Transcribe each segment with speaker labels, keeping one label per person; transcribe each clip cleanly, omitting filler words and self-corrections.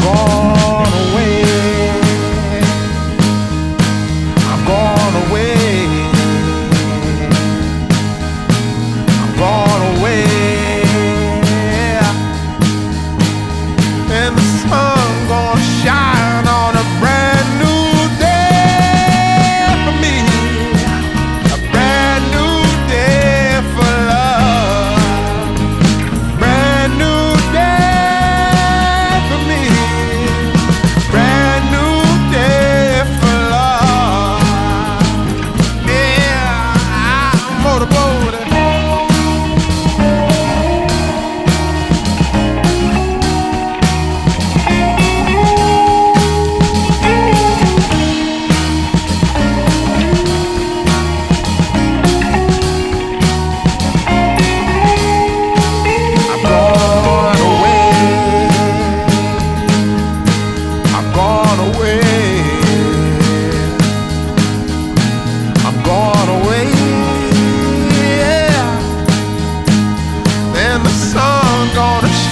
Speaker 1: gone away. I'm gone away. I'm gone away. And the sun gonna shine on a brand new day for me. A brand new day for love. Brand new day for me. Brand new day for love. Yeah, I'm motorboating.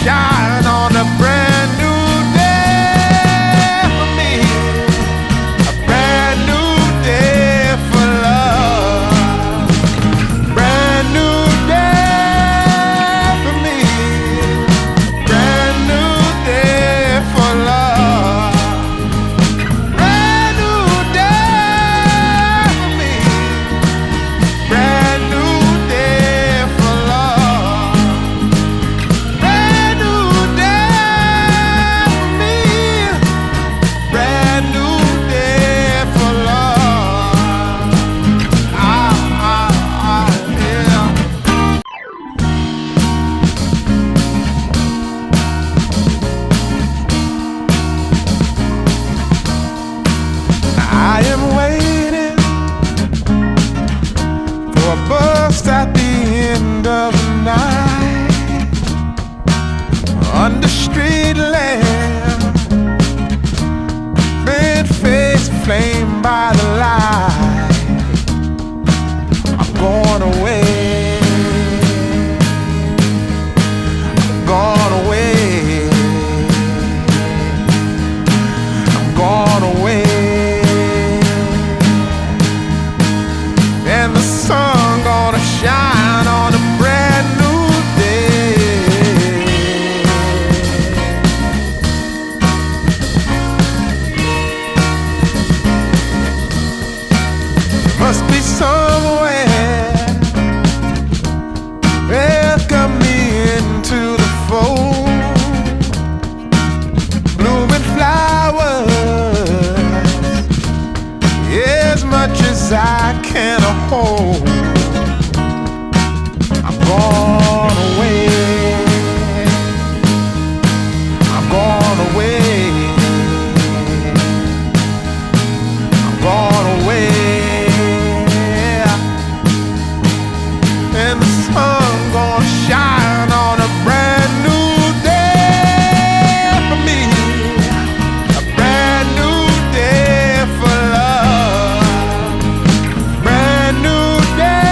Speaker 1: Shine on a brand new day for me. A brand new day for love. Brand new day for me. Brand new day for love. Brand new day for me. Brand new day for love. Brand new day for me. Brand new day for love. Yeah. I am waiting for a bus at the end of the night, under street lamp, red face flamed by the light. I'm going away. I'm gone away. I'm gone away. And the sun gonna shine on a brand new day. Must be somewhere welcome me into the fold. Blooming flowers, as much as I can hold. I'm gone away. I'm gone away. I'm gone away. And the sun gonna shine on a brand new day for me. A brand new day for love. Brand new day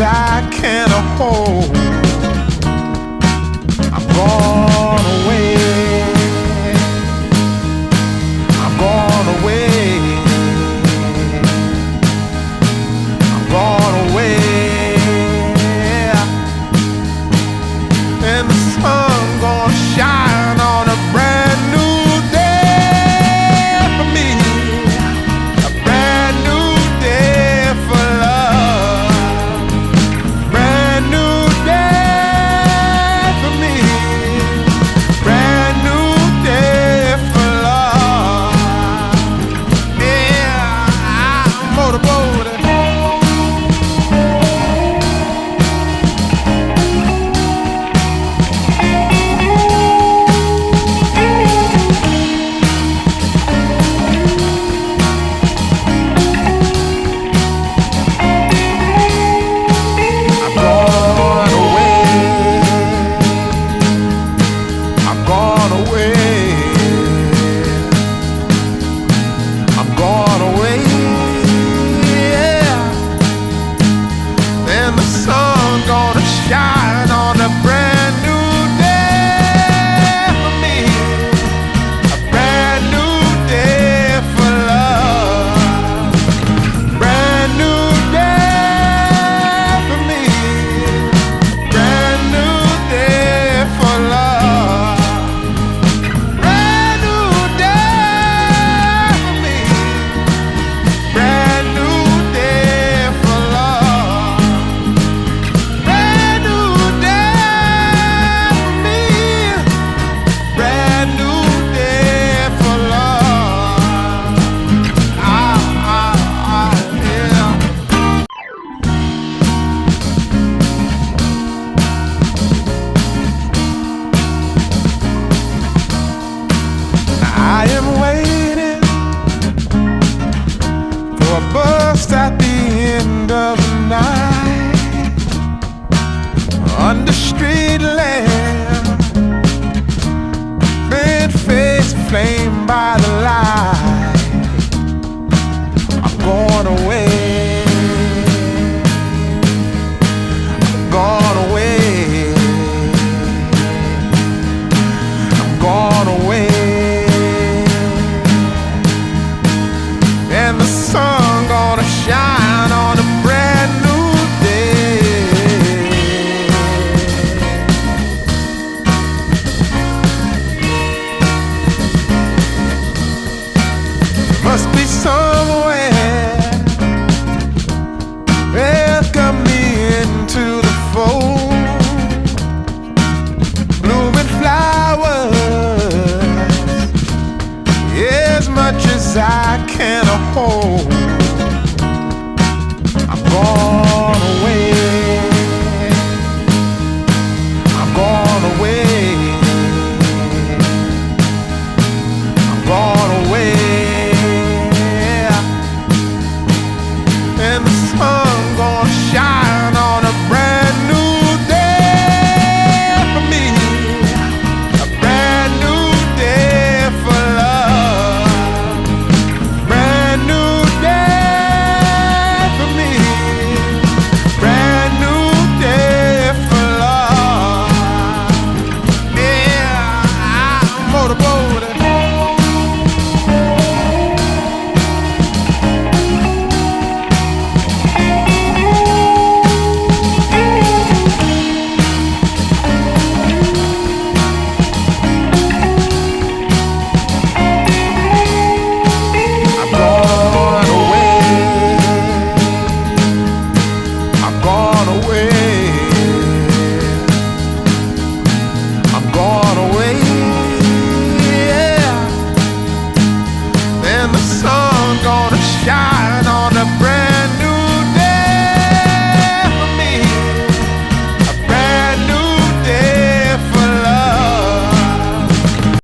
Speaker 1: as I can hold. I'm gone away. I'm gone away. I'm gone away. And the sun gonna shine on a brand new day for me. A brand new day for love. Brand new day for me. Brand new day for love. Yeah, I'm motorboating. Shine on a brand new day for me. A brand new day for love. Brand new day for me. Brand new day for love. Brand new day for me. Brand new day for love. Brand new day for me. Brand new day for love. Yeah. I am waiting for a bus at the end of the night. On the street